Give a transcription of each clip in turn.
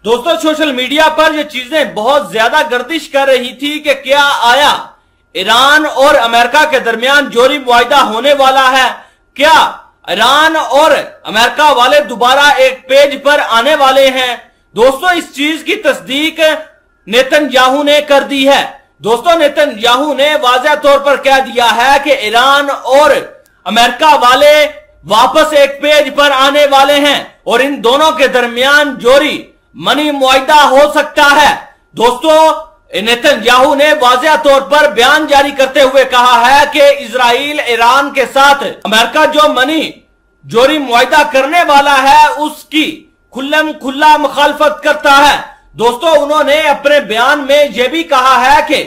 दोस्तों social media पर ये चीजें बहुत ज्यादा गर्दिश कर रही थी कि क्या आया ईरान और अमेरिका के दरमियान जोरी मुआहिदा होने वाला है, क्या ईरान और अमेरिका वाले दोबारा एक पेज पर आने वाले हैं। दोस्तों इस चीज की तस्दीक नेतन्याहू ने कर दी है। दोस्तों नेतन्याहू ने वाज़ेह तौर पर कह दिया है कि ईरान और अमेरिका वाले वापस एक पेज पर आने वाले हैं और इन दोनों के दरमियान जोरी मनी मुआहिदा हो सकता है। दोस्तों नेतन्याहू ने वाज़ेह तौर पर बयान जारी करते हुए कहा है कि इजराइल ईरान के साथ अमेरिका जो मनी जोरी मुआहिदा करने वाला है उसकी खुल्लम खुल्ला मुखालफत करता है। दोस्तों उन्होंने अपने बयान में यह भी कहा है कि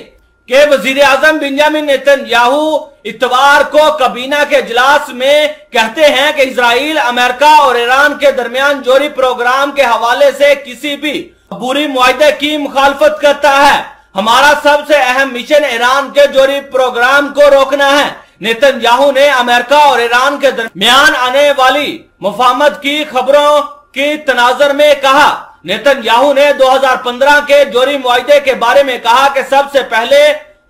वजीर आजम बेंजामिन नेतन्याहू इतवार को काबीना के इजलास में कहते हैं कि इजराइल अमेरिका और ईरान के दरमियान जोरी प्रोग्राम के हवाले से किसी भी बुरी मुआहिदे की मुखालफत करता है। हमारा सबसे अहम मिशन ईरान के जोरी प्रोग्राम को रोकना है। नेतन्याहू ने अमेरिका और ईरान के दरमियान आने वाली मुफाहमत की खबरों की तनाजर में कहा। नेतन्याहू ने 2015 के जोरी मुआहिदे के बारे में कहा कि सबसे पहले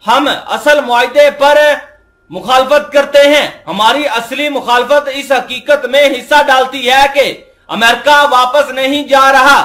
हम असल मुआहिदे पर मुखालफत करते हैं। हमारी असली मुखालफत इस हकीकत में हिस्सा डालती है कि अमेरिका वापस नहीं जा रहा,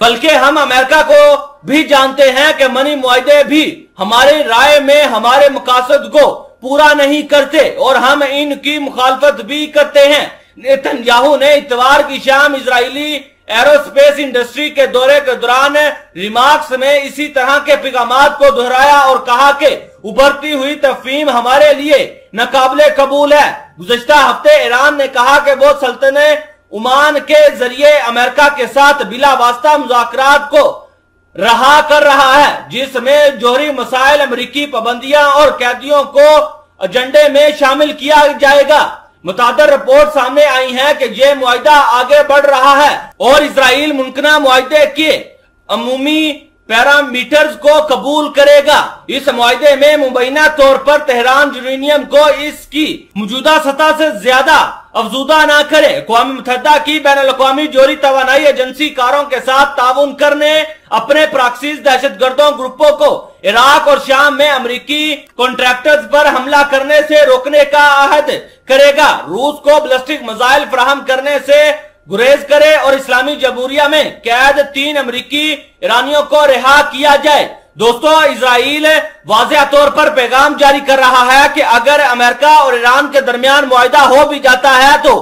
बल्कि हम अमेरिका को भी जानते हैं कि मनी मुआहिदे भी हमारी राय में हमारे मकासद को पूरा नहीं करते और हम इनकी मुखालफत भी करते हैं। नेतन्याहू ने इतवार की शाम इजरायली एरोस्पेस इंडस्ट्री के दौरे के दौरान रिमार्क्स में इसी तरह के पैगामात को दोहराया और कहा कि उभरती हुई तफहीम हमारे लिए नाकाबिले कबूल है। गुज़श्ता हफ्ते ईरान ने कहा कि वो सल्तनत ओमान के जरिए अमेरिका के साथ बिला वास्ता मुज़ाकरात को रहा कर रहा है, जिसमें जोहरी मसाइल, अमरीकी पाबंदियां और कैदियों को एजेंडे में शामिल किया जाएगा। मुतादर रिपोर्ट सामने आई है कि यह मुआहिदा आगे बढ़ रहा है और इजराइल मुमकिना मुआहिदे के अमूमी पैरामीटर्स को कबूल करेगा। इस मुआहिदे में मुबैना तौर पर तेहरान यूरेनियम को इसकी मौजूदा सतह से ज्यादा अफजूदा न करे, अक़वाम मुत्तहिदा की बैनुल-अक़वामी जोरी तवानाई एजेंसी कारों के साथ ताउन करने, अपने प्रॉक्सीज दहशतगर्दों ग्रुपों को इराक और शाम में अमरीकी कॉन्ट्रैक्टर्स पर हमला करने से रोकने का अहद करेगा, रूस को बैलिस्टिक मिसाइल फराहम करने से गुरेज करे और इस्लामी जमहूरिया में कैद 3 अमरीकी ईरानियों को रिहा किया जाए। दोस्तों इजराइल वाज़ेह तौर पर पैगाम जारी कर रहा है कि अगर अमेरिका और ईरान के दरमियान मुआहिदा हो भी जाता है तो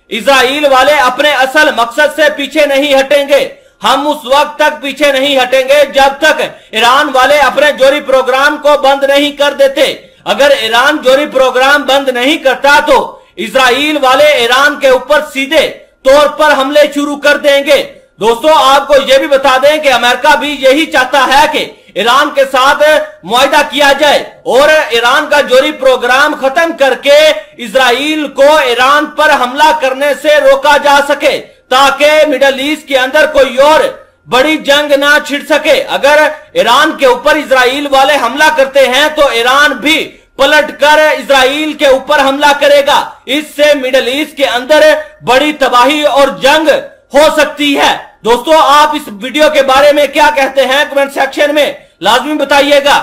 इजराइल वाले अपने असल मकसद से पीछे नहीं हटेंगे। हम उस वक्त तक पीछे नहीं हटेंगे जब तक ईरान वाले अपने जोरी प्रोग्राम को बंद नहीं कर देते। अगर ईरान जोरी प्रोग्राम बंद नहीं करता तो इजराइल वाले ईरान के ऊपर सीधे तौर पर हमले शुरू कर देंगे। दोस्तों आपको यह भी बता दें कि अमेरिका भी यही चाहता है कि ईरान के साथ मुआहिदा किया जाए और ईरान का जोरी प्रोग्राम खत्म करके इजराइल को ईरान पर हमला करने से रोका जा सके, ताकि मिडल ईस्ट के अंदर कोई और बड़ी जंग ना छिड़ सके। अगर ईरान के ऊपर इजराइल वाले हमला करते हैं तो ईरान भी पलटकर इजराइल के ऊपर हमला करेगा। इससे मिडल ईस्ट के अंदर बड़ी तबाही और जंग हो सकती है। दोस्तों आप इस वीडियो के बारे में क्या कहते हैं कमेंट सेक्शन में लाजमी बताइएगा।